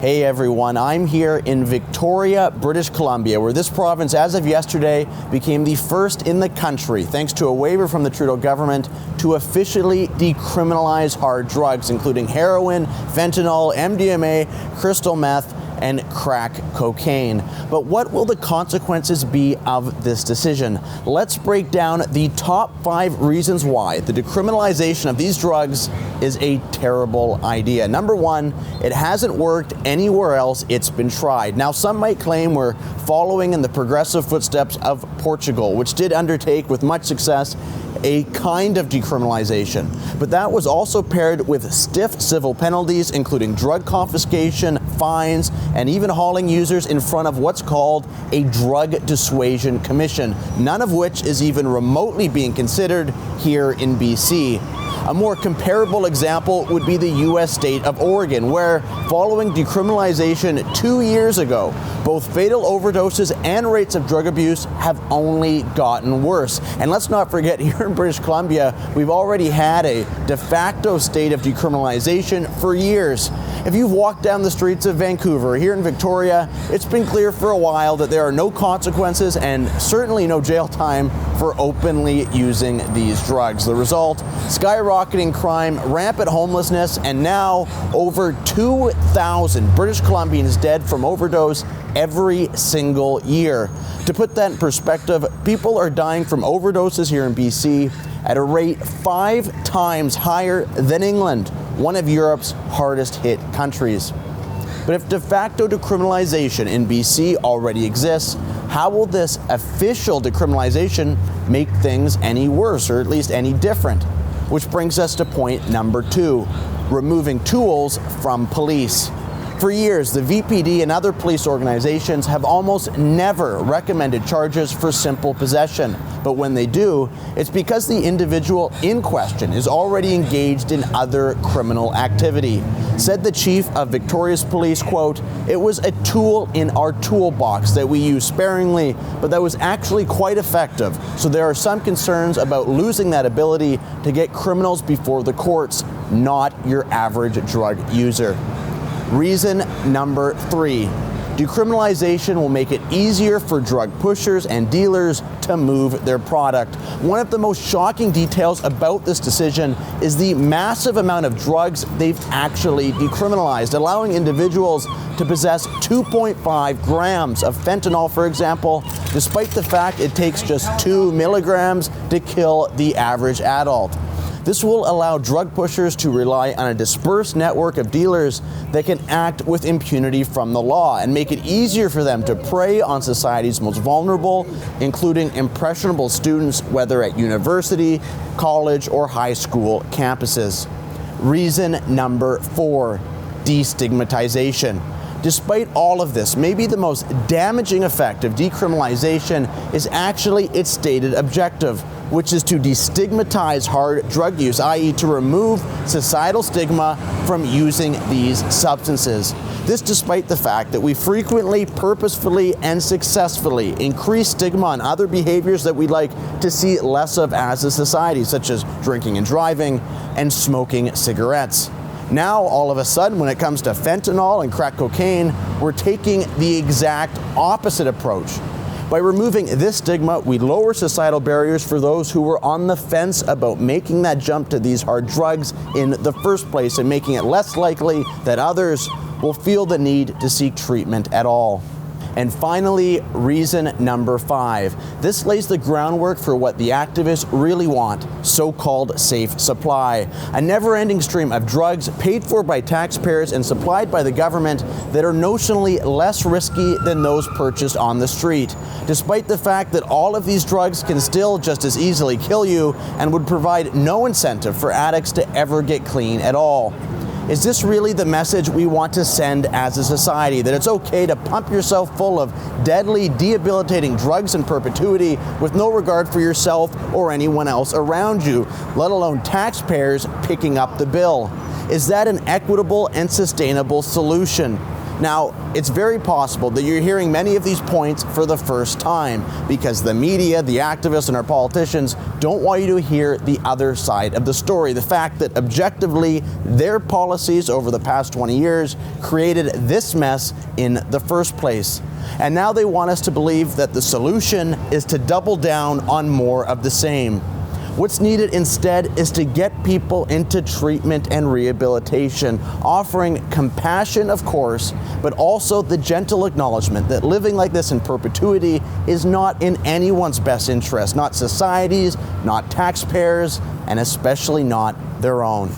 Hey everyone, I'm here in Victoria, British Columbia, where this province, as of yesterday, became the first in the country, thanks to a waiver from the Trudeau government, to officially decriminalize hard drugs, including heroin, fentanyl, MDMA, crystal meth, and crack cocaine. But what will the consequences be of this decision? Let's break down the top 5 reasons why the decriminalization of these drugs is a terrible idea. Number 1, it hasn't worked anywhere else it's been tried. Now, some might claim we're following in the progressive footsteps of Portugal, which did undertake with much success a kind of decriminalization. But that was also paired with stiff civil penalties, including drug confiscation, fines, and even hauling users in front of what's called a drug dissuasion commission, none of which is even remotely being considered here in BC. A more comparable example would be the U.S. state of Oregon, where, following decriminalization 2 years ago, both fatal overdoses and rates of drug abuse have only gotten worse. And let's not forget, here in British Columbia, we've already had a de facto state of decriminalization for years. If you've walked down the streets of Vancouver, here in Victoria, it's been clear for a while that there are no consequences and certainly no jail time for openly using these drugs. The result, skyrocketing crime, rampant homelessness, and now over 2,000 British Columbians dead from overdose every single year. To put that in perspective, people are dying from overdoses here in BC at a rate 5 times higher than England, one of Europe's hardest hit countries. But if de facto decriminalization in BC already exists, how will this official decriminalization make things any worse, or at least any different? Which brings us to point number 2, removing tools from police. For years, the VPD and other police organizations have almost never recommended charges for simple possession. But when they do, it's because the individual in question is already engaged in other criminal activity. Said the chief of Victoria's police, quote, "It was a tool in our toolbox that we use sparingly, but that was actually quite effective. So there are some concerns about losing that ability to get criminals before the courts, not your average drug user." Reason number 3, decriminalization will make it easier for drug pushers and dealers to move their product. One of the most shocking details about this decision is the massive amount of drugs they've actually decriminalized, allowing individuals to possess 2.5 grams of fentanyl, for example, despite the fact it takes just 2 milligrams to kill the average adult. This will allow drug pushers to rely on a dispersed network of dealers that can act with impunity from the law and make it easier for them to prey on society's most vulnerable, including impressionable students, whether at university, college, or high school campuses. Reason number 4, destigmatization. Despite all of this, maybe the most damaging effect of decriminalization is actually its stated objective, which is to destigmatize hard drug use, i.e. to remove societal stigma from using these substances. This despite the fact that we frequently, purposefully, and successfully increase stigma on other behaviors that we'd like to see less of as a society, such as drinking and driving and smoking cigarettes. Now, all of a sudden, when it comes to fentanyl and crack cocaine, we're taking the exact opposite approach. By removing this stigma, we lower societal barriers for those who were on the fence about making that jump to these hard drugs in the first place, and making it less likely that others will feel the need to seek treatment at all. And finally, reason number 5. This lays the groundwork for what the activists really want, so-called safe supply. A never-ending stream of drugs paid for by taxpayers and supplied by the government that are notionally less risky than those purchased on the street, despite the fact that all of these drugs can still just as easily kill you and would provide no incentive for addicts to ever get clean at all. Is this really the message we want to send as a society? That it's okay to pump yourself full of deadly, debilitating drugs in perpetuity with no regard for yourself or anyone else around you, let alone taxpayers picking up the bill? Is that an equitable and sustainable solution? Now, it's very possible that you're hearing many of these points for the first time because the media, the activists, and our politicians don't want you to hear the other side of the story. The fact that objectively, their policies over the past 20 years created this mess in the first place. And now they want us to believe that the solution is to double down on more of the same. What's needed instead is to get people into treatment and rehabilitation, offering compassion, of course, but also the gentle acknowledgement that living like this in perpetuity is not in anyone's best interest, not society's, not taxpayers', and especially not their own.